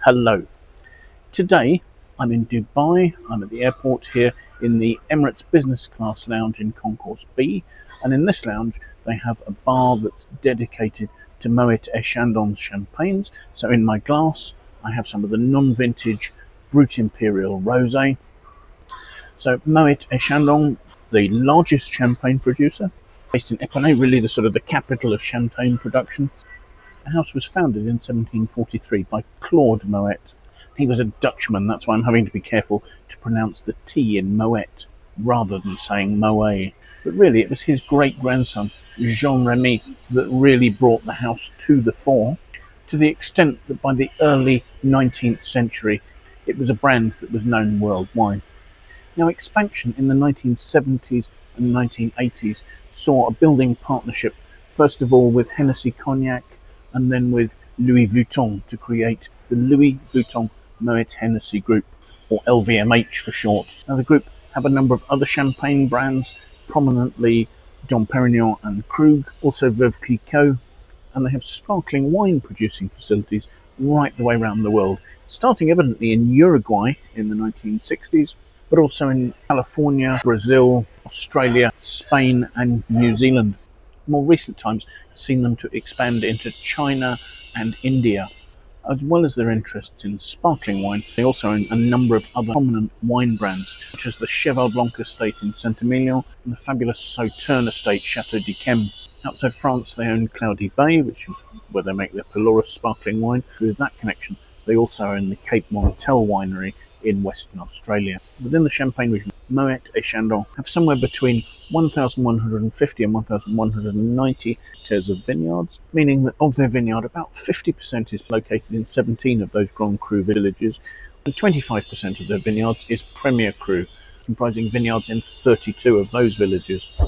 Hello. Today I'm in Dubai. I'm at the airport here in the Emirates business class lounge in Concourse B, and in this lounge they have a bar that's dedicated to Moët Chandon's champagnes. So in my glass I have some of the non-vintage Brut Imperial Rosé. So Moët Chandon, the largest champagne producer, based in Épernay, really the capital of champagne production. The house was founded in 1743 by Claude Moët. He was a Dutchman, that's why I'm having to be careful to pronounce the T in Moët rather than saying Moët. But really it was his great-grandson, Jean-Remy, that really brought the house to the fore, to the extent that by the early 19th century it was a brand that was known worldwide. Now, expansion in the 1970s and 1980s saw a building partnership, first of all with Hennessy Cognac and then with Louis Vuitton, to create the Louis Vuitton Moët Hennessy Group, or LVMH for short. Now, the group have a number of other champagne brands, prominently Dom Perignon and Krug, also Veuve Clicquot, and they have sparkling wine producing facilities right the way around the world, starting evidently in Uruguay in the 1960s, but also in California, Brazil, Australia, Spain and New Zealand. More recent times have seen them to expand into China and India. As well as their interests in sparkling wine, they also own a number of other prominent wine brands, such as the Cheval Blanc estate in Saint-Emilion and the fabulous Sauternes estate, Chateaux d'Yquem. Outside France, they own Cloudy Bay, which is where they make their Pelorus sparkling wine. With that connection, they also own the Cape Montel winery in Western Australia. Within the Champagne region, Moët Chandon have somewhere between 1,150 and 1,190 hectares of vineyards, meaning that of their vineyard, about 50% is located in 17 of those Grand Cru villages, and 25% of their vineyards is Premier Cru, comprising vineyards in 32 of those villages.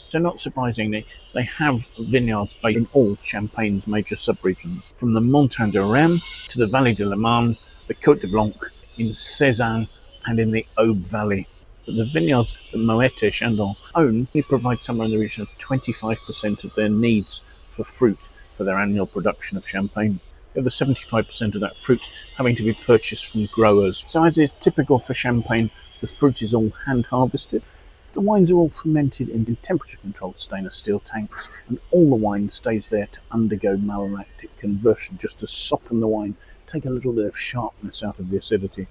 So not surprisingly, they have vineyards based in all Champagne's major subregions, from the Montagne de Reims to the Vallée de la Marne, the Côte de Blanc, in Cézanne and in the Aube Valley. But the vineyards that Moët Chandon own provide somewhere in the region of 25% of their needs for fruit for their annual production of champagne. The other 75% of that fruit having to be purchased from growers. So as is typical for champagne, the fruit is all hand harvested. The wines are all fermented in temperature-controlled stainless steel tanks, and all the wine stays there to undergo malolactic conversion, just to soften the wine, take a little bit of sharpness out of the acidity.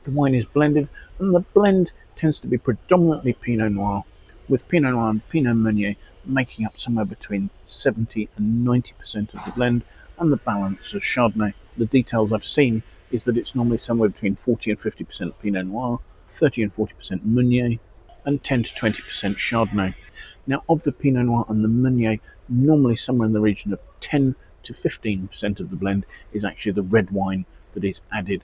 The wine is blended, and the blend tends to be predominantly Pinot Noir, with Pinot Noir and Pinot Meunier making up somewhere between 70 and 90% of the blend, and the balance is Chardonnay. The details I've seen is that it's normally somewhere between 40 and 50% Pinot Noir, 30 and 40% Meunier, and 10 to 20% Chardonnay. Now, of the Pinot Noir and the Meunier, normally somewhere in the region of 10 to 15% of the blend is actually the red wine that is added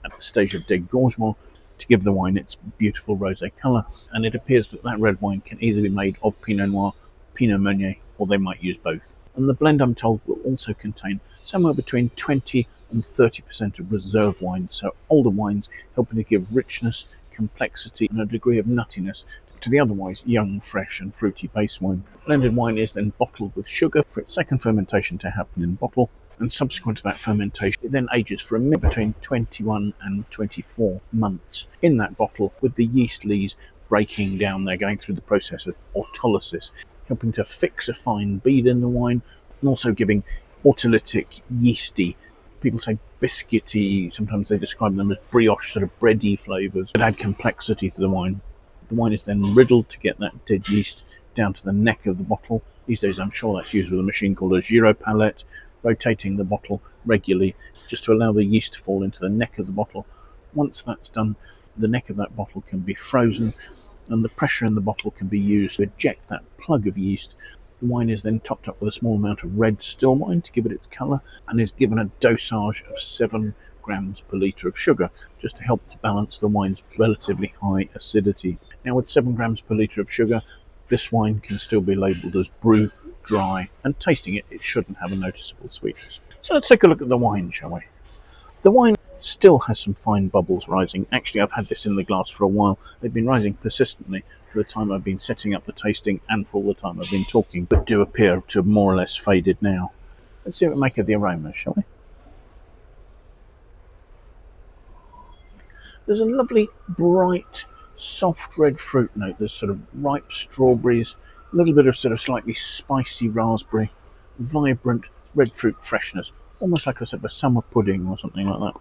at the stage of Disgorgement to give the wine its beautiful rosé colour. And it appears that that red wine can either be made of Pinot Noir, Pinot Meunier, or they might use both. And the blend, I'm told, will also contain somewhere between 20 and 30% of reserve wine, so older wines helping to give richness, complexity and a degree of nuttiness to the otherwise young, fresh and fruity base wine. Blended wine is then bottled with sugar for its second fermentation to happen in bottle, and subsequent to that fermentation it then ages for a minute between 21 and 24 months in that bottle, with the yeast lees breaking down. They're going through the process of autolysis, helping to fix a fine bead in the wine, and also giving autolytic, yeasty, people say biscuity, sometimes they describe them as brioche, sort of bready flavours that add complexity to the wine. The wine is then riddled to get that dead yeast down to the neck of the bottle. These days I'm sure that's used with a machine called a Palate, rotating the bottle regularly just to allow the yeast to fall into the neck of the bottle. Once that's done, the neck of that bottle can be frozen and the pressure in the bottle can be used to eject that plug of yeast. The wine is then topped up with a small amount of red still wine to give it its colour, and is given a dosage of 7 grams per litre of sugar, just to help to balance the wine's relatively high acidity. Now, with 7 grams per litre of sugar, this wine can still be labelled as brut dry, and tasting it, it shouldn't have a noticeable sweetness. So let's take a look at the wine, shall we? The wine still has some fine bubbles rising. Actually, I've had this in the glass for a while. They've been rising persistently for the time I've been setting up the tasting and for all the time I've been talking, but do appear to have more or less faded now. Let's see what we make of the aromas, shall we? There's a lovely, bright, soft red fruit note. There's sort of ripe strawberries, a little bit of sort of slightly spicy raspberry, vibrant red fruit freshness, almost like a sort of a summer pudding or something like that.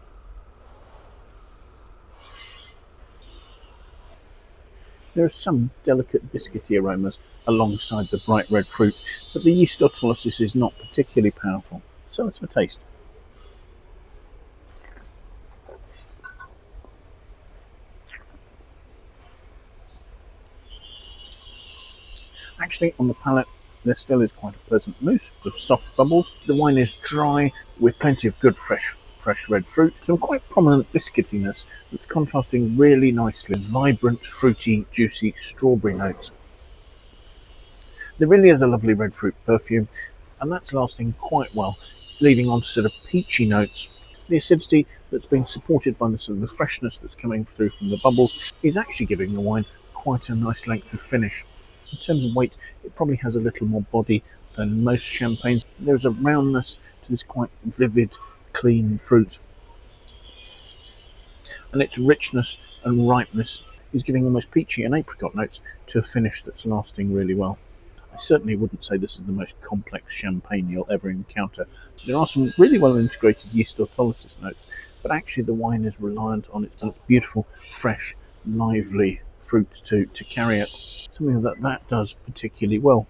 There are some delicate biscuity aromas alongside the bright red fruit, but the yeast autolysis is not particularly powerful. So let's have a taste. Actually, on the palate, there still is quite a pleasant mousse of soft bubbles. The wine is dry with plenty of good fresh red fruit, some quite prominent biscuitiness that's contrasting really nicely with vibrant, fruity, juicy strawberry notes. There really is a lovely red fruit perfume, and that's lasting quite well, leading on to sort of peachy notes. The acidity that's been supported by the sort of the freshness that's coming through from the bubbles is actually giving the wine quite a nice length of finish. In terms of weight, it probably has a little more body than most champagnes. There's a roundness to this quite vivid, clean fruit. And its richness and ripeness is giving almost peachy and apricot notes to a finish that's lasting really well. I certainly wouldn't say this is the most complex champagne you'll ever encounter. There are some really well integrated yeast autolysis notes, but actually the wine is reliant on its beautiful, fresh, lively fruit to carry it. Something that does particularly well.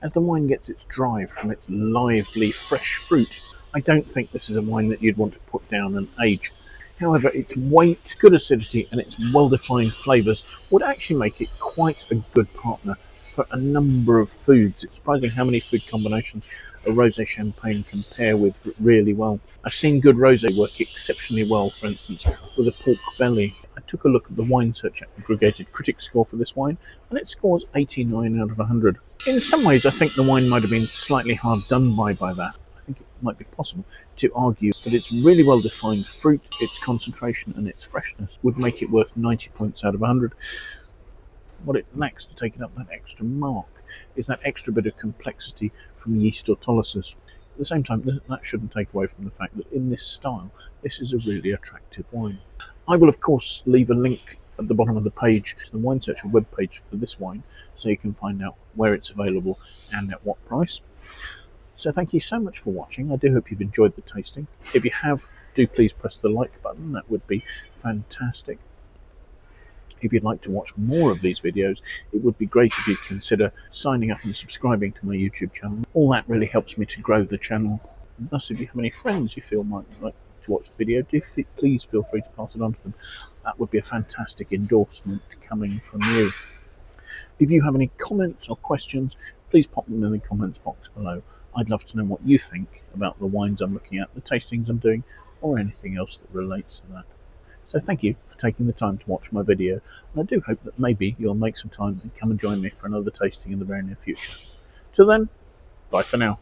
As the wine gets its drive from its lively, fresh fruit, I don't think this is a wine that you'd want to put down and age. However, its weight, good acidity, and its well-defined flavours would actually make it quite a good partner for a number of foods. It's surprising how many food combinations a rosé champagne can pair with really well. I've seen good rosé work exceptionally well, for instance, with a pork belly. I took a look at the Wine Search aggregated critic score for this wine, and it scores 89 out of 100. In some ways, I think the wine might have been slightly hard done by that. I think it might be possible to argue that its really well-defined fruit, its concentration, and its freshness would make it worth 90 points out of 100. What it lacks to take it up that extra mark is that extra bit of complexity from yeast autolysis. At the same time, that shouldn't take away from the fact that in this style, this is a really attractive wine. I will, of course, leave a link at the bottom of the page to the Wine Searcher webpage for this wine, so you can find out where it's available and at what price. So thank you so much for watching. I do hope you've enjoyed the tasting. If you have, do please press the like button. That would be fantastic. If you'd like to watch more of these videos, it would be great if you'd consider signing up and subscribing to my YouTube channel. All that really helps me to grow the channel. And thus, if you have any friends you feel might like to watch the video, please feel free to pass it on to them. That would be a fantastic endorsement coming from you. If you have any comments or questions, please pop them in the comments box below. I'd love to know what you think about the wines I'm looking at, the tastings I'm doing, or anything else that relates to that. So thank you for taking the time to watch my video, and I do hope that maybe you'll make some time and come and join me for another tasting in the very near future. Till then, bye for now.